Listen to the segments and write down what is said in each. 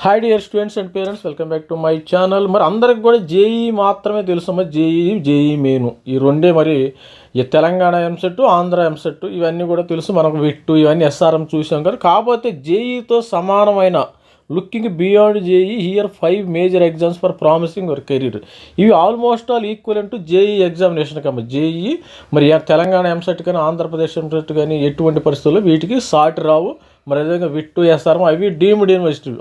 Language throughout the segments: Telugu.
Hi dear students and parents, welcome back to my channel. మరి అందరికి కూడా జేఈ మాత్రమే తెలుసు. మరి జేఈ మెయిన్ ఈ రెండే. మరి ఈ తెలంగాణ ఎంసెట్, ఆంధ్ర ఎంసెట్ ఇవన్నీ కూడా తెలుసు మనకు. విట్టు ఇవన్నీ ఎస్ఆర్ఎం చూసాం కదా. కాకపోతే జేఈతో సమానమైన looking beyond JEE here 5 major exams for promising your career. ఇవి almost all equal to JEE examination కమ్మ. జేఈ మరి తెలంగాణ ఎంసెట్ కానీ ఆంధ్రప్రదేశ్ ఎంసెట్ కానీ ఎటువంటి పరిస్థితుల్లో వీటికి సాటి రావు. మరి అదేవిధంగా విట్టు ఎస్ఆర్ఎం అవి డీమ్డ్ యూనివర్సిటీలు,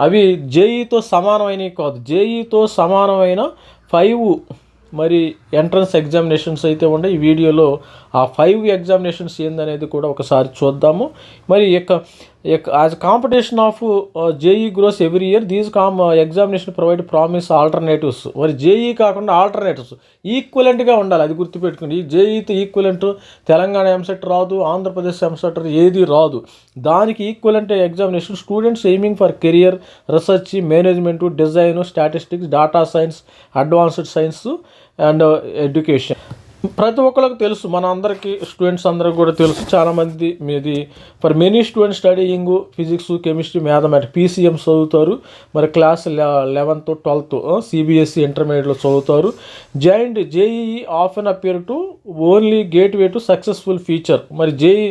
అవి జేఈతో సమానమైనవి కాదు. జేఈతో సమానమైన 5 మరి ఎంట్రన్స్ ఎగ్జామినేషన్స్ అయితే ఉండే. ఈ వీడియోలో ఆ 5 ఎగ్జామినేషన్స్ ఏందనేది కూడా ఒకసారి చూద్దాము. మరి as competition of JEE grows every year, these examination provide promise alternatives. మరి జేఈ కాకుండా ఆల్టర్నేటివ్స్ ఈక్వలెంట్గా ఉండాలి, అది గుర్తుపెట్టుకుని. ఈ జేఈతో ఈక్వలెంట్ తెలంగాణ ఎంసెట్ రాదు, ఆంధ్రప్రదేశ్ ఎంసెట్ ఏది రాదు. దానికి equivalent examination students aiming for career, research, management, design, statistics, data science, advanced science and education. ప్రతి ఒక్కరికి తెలుసు, మన అందరికీ స్టూడెంట్స్ అందరికి కూడా తెలుసు. చాలామంది మీది for many students studying physics, chemistry, mathematics PCM చదువుతారు. మరి క్లాస్ 11th 12th సిబిఎస్ఈ ఇంటర్మీడియట్లో చదువుతారు. Joint JEE often appear to only gateway to successful future. మరి జేఈ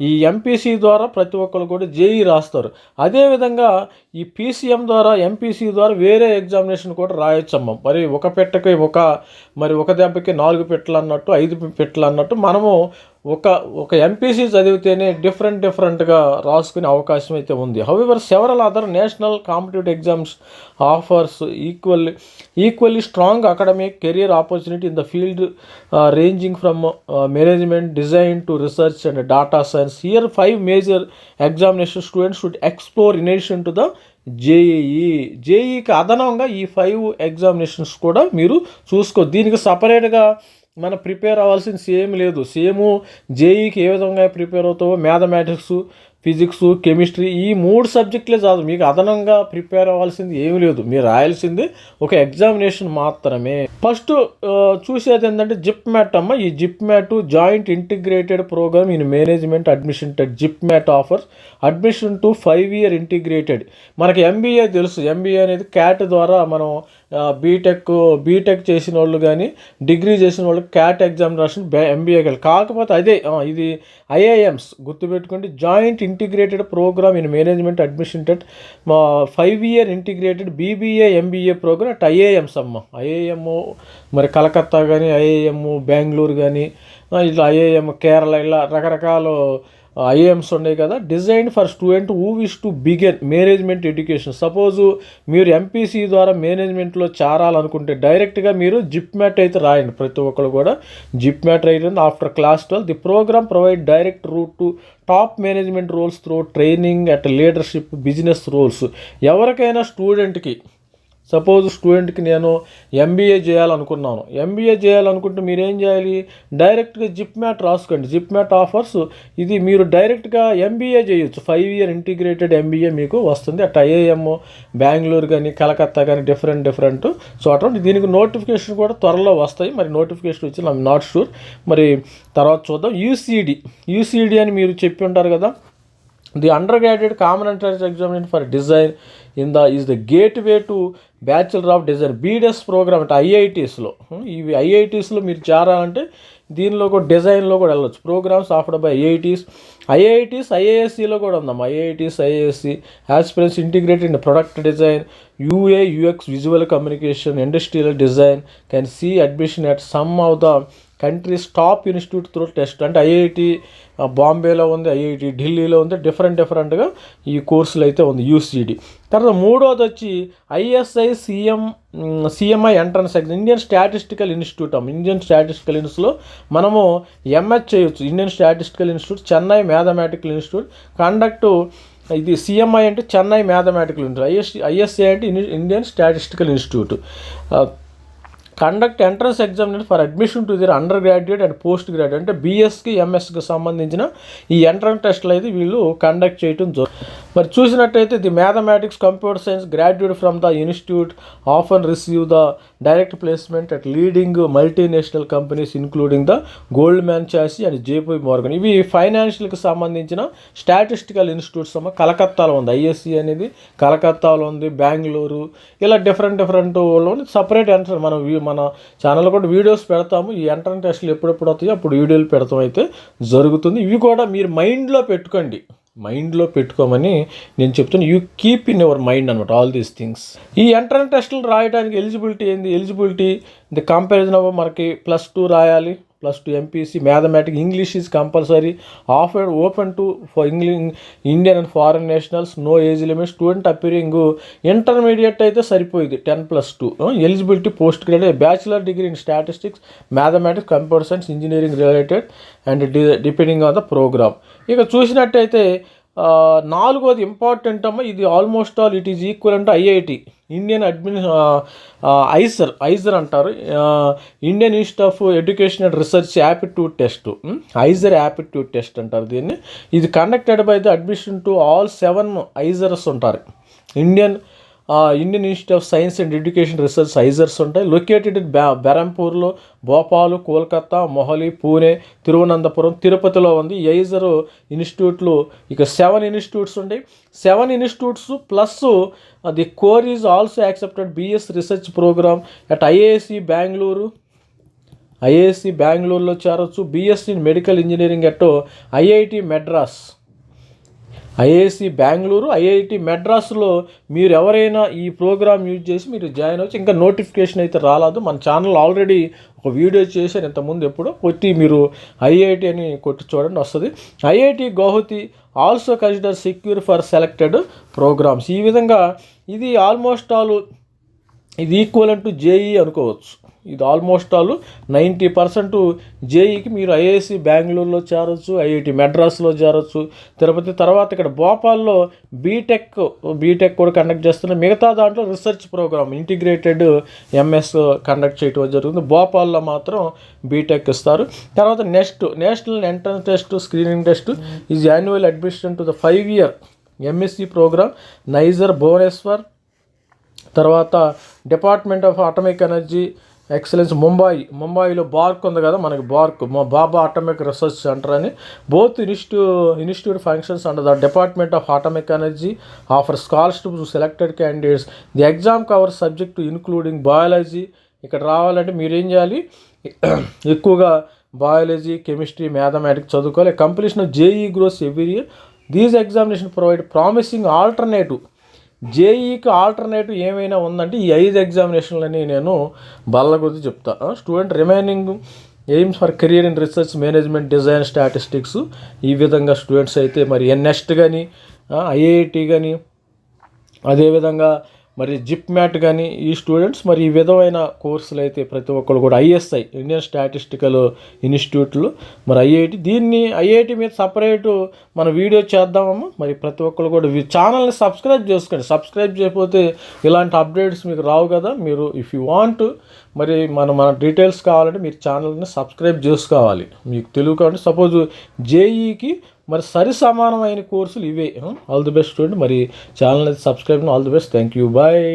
ఈ ఎంపీసీ ద్వారా ప్రతి ఒక్కరు కూడా జేఈ రాస్తారు. అదేవిధంగా ఈ పీసీఎం ద్వారా, ఎంపీసీ ద్వారా వేరే ఎగ్జామినేషన్ కూడా రాయొచ్చమ్మ. మరి ఒక పెట్టకి ఒక దెబ్బకి 4 పెట్టలు అన్నట్టు, 5 పెట్టలు అన్నట్టు మనము ఒక ఎంపీసీ చదివితేనే డిఫరెంట్గా రాసుకునే అవకాశం అయితే ఉంది. However several other national competitive exams offers equally strong academic career opportunity in the field ranging from management, design to research and data science. Here 5 major examination students should explore in addition to the జేఈకి అదనంగా ఈ 5 ఎగ్జామినేషన్స్ కూడా మీరు చూసుకో. దీనికి సపరేట్గా మనం ప్రిపేర్ అవ్వాల్సింది సేమ్ లేదు. జేఈకి ఏ విధంగా ప్రిపేర్ అవుతావో మ్యాథమెటిక్స్, ఫిజిక్స్, కెమిస్ట్రీ ఈ 3 సబ్జెక్టులే చాలు. మీకు అదనంగా ప్రిపేర్ అవ్వాల్సింది ఏమీ లేదు. మీరు రాయాల్సింది ఒక ఎగ్జామినేషన్ మాత్రమే. ఫస్ట్ చూసేది ఏంటంటే జిప్మ్యాట్ అమ్మ. ఈ JIPMAT joint integrated programme in management admission టెట్. JIPMAT offers admission to 5 year integrated. మనకి ఎంబీఏ తెలుసు. ఎంబీఏ అనేది క్యాట్ ద్వారా మనం బీటెక్ చేసిన వాళ్ళు కానీ డిగ్రీ చేసిన వాళ్ళు క్యాట్ ఎగ్జామ్ రాసిన ఎంబీఏ కాదు. కాకపోతే ఇది ఐఐఎమ్స్ గుర్తుపెట్టుకోండి. Joint integrated programme in management admission టెట్ 5 year integrated BBA MBA programme at IIMs అమ్మ. ఐఐఎం మరి కలకత్తా కానీ, ఐఐఎం బెంగళూరు కానీ, ఇట్లా ఐఐఎం కేరళ, ఇలా రకరకాల ఐఏఎమ్స్ ఉన్నాయి కదా. Design for student who wish to begin management education. Suppose మీరు ఎంపీసీ ద్వారా మేనేజ్మెంట్లో చేరాలనుకుంటే డైరెక్ట్గా మీరు జిప్మ్యాట్ అయితే రాయండి. ప్రతి ఒక్కరు కూడా జిప్మ్యాట్ రాయండి. After class 12 the programme provide direct route to top management roles through training at leadership, business roles. ఎవరికైనా స్టూడెంట్కి స్టూడెంట్కి నేను ఎంబీఏ చేయాలనుకున్నాను. ఎంబీఏ చేయాలనుకుంటే మీరేం చేయాలి? డైరెక్ట్గా జిప్మ్యాట్ రాసుకోండి. జిప్మ్యాట్ ఆఫర్స్ ఇది మీరు డైరెక్ట్గా ఎంబీఏ చేయొచ్చు. 5 year ఇంటిగ్రేటెడ్ ఎంబీఏ మీకు వస్తుంది. అట్ ఐఐఎం బెంగళూరు కానీ, కలకత్తా కానీ డిఫరెంట్ చోట. దీనికి నోటిఫికేషన్ కూడా త్వరలో వస్తాయి. మరి నోటిఫికేషన్ వచ్చి ఐఎమ్ నాట్ షూర్. మరి తర్వాత చూద్దాం. యూసీడీ అని మీరు చెప్పి ఉంటారు కదా. The undergraduate common entrance examination for design is the gateway to bachelor of design BDes programme అంటే ఐఐటీస్లో. ఇవి ఐఐటీస్లో మీరు చేరాలంటే దీనిలో కూడా డిజైన్లో కూడా వెళ్ళొచ్చు. ప్రోగ్రామ్స్ ఆఫర్డ్ బై ఐఐటీస్ ఐఏఎస్సిలో కూడా ఉందాం. IISc aspirants integrated in product design, UI UX, visual communication, industrial design. Can see admission at some of the country's top institute through test. అంటే ఐఐటి బాంబేలో ఉంది, ఐఐటి ఢిల్లీలో ఉంది. డిఫరెంట్గా ఈ కోర్సులు అయితే ఉంది యూసీడీ. తర్వాత మూడోది వచ్చి ISI CMI entrance exam. Indian statistical institute Indian statistical ఇన్స్టిట్యూట్లో మనము ఎంఎస్ చేయొచ్చు. Indian statistical institute, Chennai mathematical institute ఇది సిఎంఐ అంటే చెన్నై మ్యాథమెటికల్ ఇన్స్టిట్యూట్, ఐఎస్ఐ అంటే Indian statistical institute. Conduct entrance examination for admission to their undergraduate and postgraduate, అంటే బీఎస్కి ఎంఎస్కి సంబంధించిన ఈ ఎంట్రన్స్ టెస్ట్లు అయితే వీళ్ళు కండక్ట్ చేయడం మరి చూసినట్టయితే the mathematics computer science graduate from the institute often receive the direct placement at leading multinational companies including the Goldman Chase and JP Morgan. ఇవి ఫైనాన్షియల్కి సంబంధించిన స్టాటిస్టికల్ ఇన్స్టిట్యూట్స్ కలకత్తాలో ఉంది, ఐఎస్సి అనేది కలకత్తాలో ఉంది, బెంగళూరు, ఇలా డిఫరెంట్ సపరేట్ ఎంట్రన్స్ మన ఛానల్లో కూడా వీడియోస్ పెడతాము. ఈ ఎంట్రన్స్ టెస్ట్లు ఎప్పుడెప్పుడు వస్తాయో అప్పుడు వీడియోలు పెడతాం అయితే జరుగుతుంది. ఇవి కూడా మీరు మైండ్లో పెట్టుకోమని నేను చెప్తాను. You keep in your mind అనమాట ఆల్ దీస్ థింగ్స్. ఈ ఎంట్రన్స్ టెస్టులు రాయడానికి ఎలిజిబిలిటీ ఏంది? ఎలిజిబిలిటీ ది కంపారిజన్ ఆఫ్ మనకి +2 రాయాలి, +2 MPC, mathematics, English is compulsory, offered open to for Indian and foreign nationals, no age limit, student appearing intermediate అయితే సరిపోయింది 10+2. Eligibility postgraduate, bachelor degree in statistics, mathematics, computer science, engineering related and depending on the programme. ఇక చూసినట్టయితే 4వది ఇంపార్టెంట్ అమ్మ, ఇది almost all it is equal to IIT, Indian IISER అంటారు, Indian institute of education and research aptitude test, IISER aptitude test అంటారు దీన్ని. ఇది conducted by the admission to all 7 IISERs ఉంటారు. Indian institute of science and education research IISERs ఉంటాయి. లొకేటెడ్ ఇన్ బెరంపూర్లో, భోపాల్, కోల్కతా, మొహాలి, పూణే, తిరువనంతపురం, తిరుపతిలో ఉంది ఈ ఐజర్ ఇన్స్టిట్యూట్లు. ఇక 7 ఇన్స్టిట్యూట్స్ ఉంటాయి. 7 institutes plus the core is also accepted BS research programme at IISc బెంగళూరులో చేరవచ్చు. BSc in medical engineering at IIT Madras, IISc Bengaluru, IIT మెడ్రాస్లో మీరు ఎవరైనా ఈ ప్రోగ్రామ్ యూజ్ చేసి మీరు జాయిన్ అవ్వచ్చు. ఇంకా నోటిఫికేషన్ అయితే రాలేదు. మన ఛానల్ ఆల్రెడీ ఒక వీడియో చేశాను ఇంతకుముందు, ఎప్పుడో కొట్టి మీరు ఐఐటి అని కొట్టి చూడండి వస్తుంది. IIT Guwahati also consider secure for selected programmes. ఈ విధంగా ఇది ఆల్మోస్ట్ ఆల్ ఇది ఈక్వల్ టు జేఈ అనుకోవచ్చు. ఇది ఆల్మోస్ట్ ఆల్ 90% జేఈకి మీరు ఐఐఎస్సి బెంగళూరులో చేరవచ్చు, ఐఐటి మెడ్రాస్లో చేరవచ్చు, తిరుపతి, తర్వాత ఇక్కడ భోపాల్లో బీటెక్ కూడా కండక్ట్ చేస్తున్నారు. మిగతా దాంట్లో research programme integrated MS conduct చేయడం జరుగుతుంది. భోపాల్లో మాత్రం బీటెక్ ఇస్తారు. తర్వాత national entrance test, screening test is annual admission to the 5-year MSc programme, NISER, Bhubaneswar, తర్వాత department of atomic energy excellence ముంబాయిలో బార్క్ ఉంది కదా మనకి, బాబా అటామిక్ రీసెర్చ్ సెంటర్ అని. Both institute functions under the department of atomic energy offer scholarship to selected candidates. The exam cover subject including biology. ఇక్కడ రావాలంటే మీరు ఏం చేయాలి, ఎక్కువగా బయాలజీ, కెమిస్ట్రీ, మ్యాథమెటిక్స్ చదువుకోవాలి. Completion of JEE grows every year. These examination provide promising alternative. జేఈకి ఆల్టర్నేటివ్ ఏమైనా ఉందంటే ఈ 5 ఎగ్జామినేషన్లని నేను బల్లగొద్ది చెప్తా. Student remaining aims for career in research management, design, statistics. ఈ విధంగా స్టూడెంట్స్ అయితే మరి ఎన్ఎస్ట్ కానీ, ఐఐటి కానీ, అదేవిధంగా మరి జిప్మ్యాట్ కానీ ఈ స్టూడెంట్స్ మరి ఈ విధమైన కోర్సులు అయితే ప్రతి ఒక్కరు కూడా ఐఎస్ఐ ఇండియన్ స్టాటిస్టికల్ ఇన్స్టిట్యూట్లు మరి ఐఐటి మీద సపరేటు మన వీడియో చేద్దామమ్మా. మరి ప్రతి ఒక్కరు కూడా ఛానల్ని సబ్స్క్రైబ్ చేసుకోండి. సబ్స్క్రైబ్ చేయకపోతే ఇలాంటి అప్డేట్స్ మీకు రావు కదా. మీరు ఇఫ్ యూ వాంట్ మరి మన డీటెయిల్స్ కావాలంటే మీరు ఛానల్ని సబ్స్క్రైబ్ చేసుకోవాలి. మీకు తెలుగు కాబట్టి సపోజ్ జేఈకి మరి సరి సమానమైన కోర్సులు ఇవే. All the best student. మరి ఛానల్ అయితే subscribe, all the best, thank you, bye.